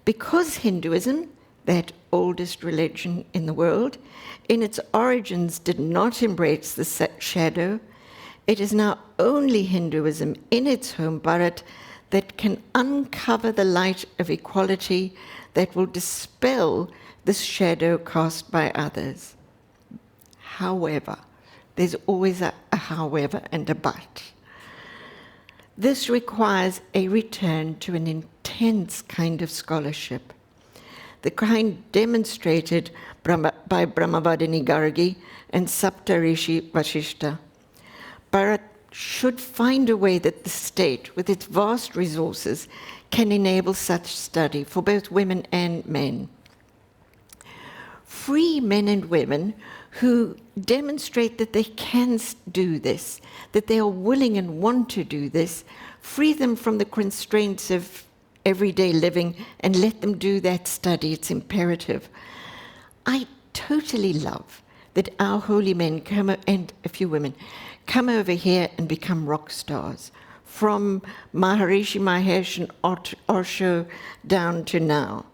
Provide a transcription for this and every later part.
Because Hinduism, that oldest religion in the world, in its origins did not embrace the shadow, it is now only Hinduism in its home Bharat that can uncover the light of equality that will dispel this shadow cast by others. However, there's always a however and a but. This requires a return to an intense kind of scholarship, the kind demonstrated by Brahmavadini Gargi and Saptarishi Vashishta. Bharat should find a way that the state, with its vast resources, can enable such study for both women and men. Free men and women who demonstrate that they can do this, that they are willing and want to do this, free them from the constraints of everyday living and let them do that study. It's imperative. I totally love that our holy men and a few women come over here and become rock stars, from Maharishi Mahesh and Osho down to now.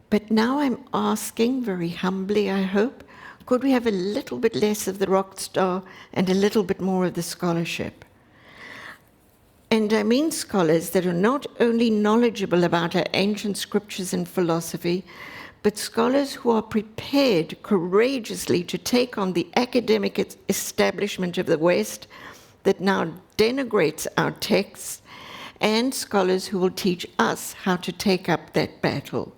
But now I'm asking, very humbly I hope, could we have a little bit less of the rock star and a little bit more of the scholarship? And I mean scholars that are not only knowledgeable about our ancient scriptures and philosophy, but scholars who are prepared courageously to take on the academic establishment of the West that now denigrates our texts, and scholars who will teach us how to take up that battle.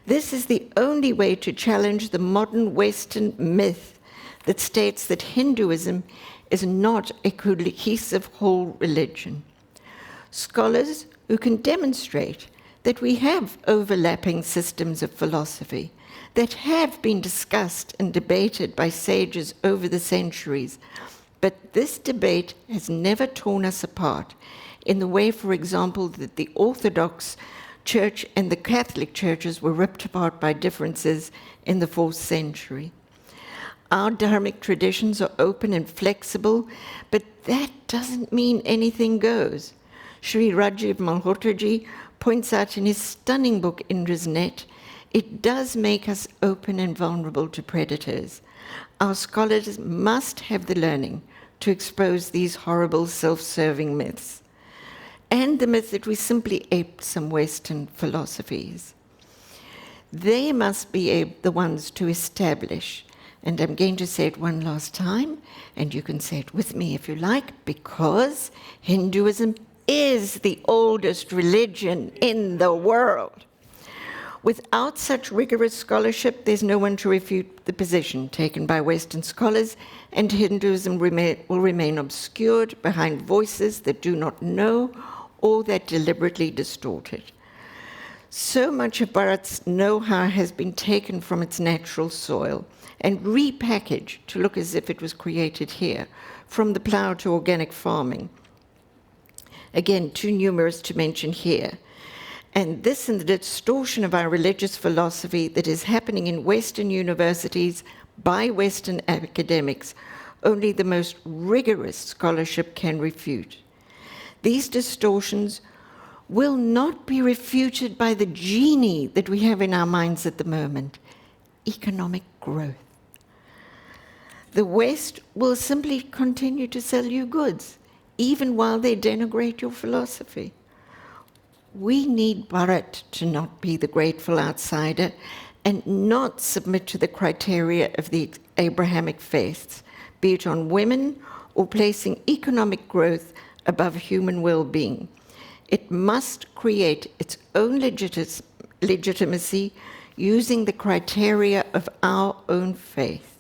This is the only way to challenge the modern Western myth that states that Hinduism is not a cohesive whole religion. Scholars who can demonstrate that we have overlapping systems of philosophy that have been discussed and debated by sages over the centuries, but this debate has never torn us apart in the way, for example, that the Orthodox Church and the Catholic churches were ripped apart by differences in the 4th century. Our dharmic traditions are open and flexible, but that doesn't mean anything goes. Sri Rajiv Malhotraji points out in his stunning book Indra's Net, it does make us open and vulnerable to predators. Our scholars must have the learning to expose these horrible self-serving myths, and the myth that we simply aped some Western philosophies. They must be the ones to establish, and I'm going to say it one last time, and you can say it with me if you like, because Hinduism is the oldest religion in the world. Without such rigorous scholarship, there's no one to refute the position taken by Western scholars, and Hinduism will remain obscured behind voices that do not know or that deliberately distort it. So much of Bharat's know-how has been taken from its natural soil and repackaged to look as if it was created here, from the plough to organic farming. Again, too numerous to mention here. And this and the distortion of our religious philosophy that is happening in Western universities by Western academics, only the most rigorous scholarship can refute. These distortions will not be refuted by the genie that we have in our minds at the moment, economic growth. The West will simply continue to sell you goods, even while they denigrate your philosophy. We need Bharat to not be the grateful outsider and not submit to the criteria of the Abrahamic faiths, be it on women or placing economic growth above human well-being. It must create its own legitimacy using the criteria of our own faith.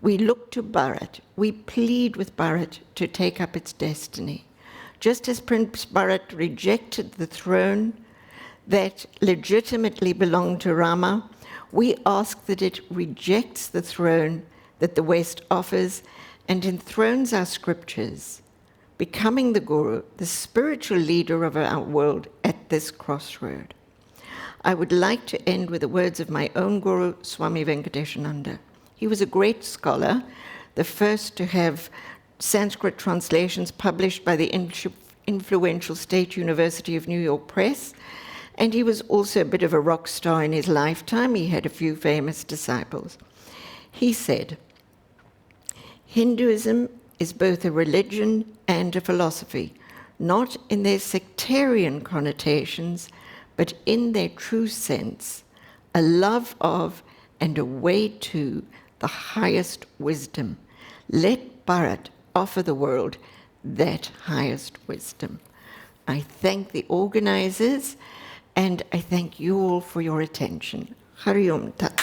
We look to Bharat, we plead with Bharat to take up its destiny. Just as Prince Bharat rejected the throne that legitimately belonged to Rama, we ask that it rejects the throne that the West offers and enthrones our scriptures, becoming the Guru, the spiritual leader of our world at this crossroad. I would like to end with the words of my own Guru, Swami Ambikanada. He was a great scholar, the first to have Sanskrit translations published by the influential State University of New York press, and he was also a bit of a rock star in his lifetime. He had a few famous disciples. He said, "Hinduism is both a religion and a philosophy, not in their sectarian connotations, but in their true sense, a love of and a way to the highest wisdom. Let Bharat offer the world that highest wisdom." I thank the organizers, and I thank you all for your attention. Hari Om Tat.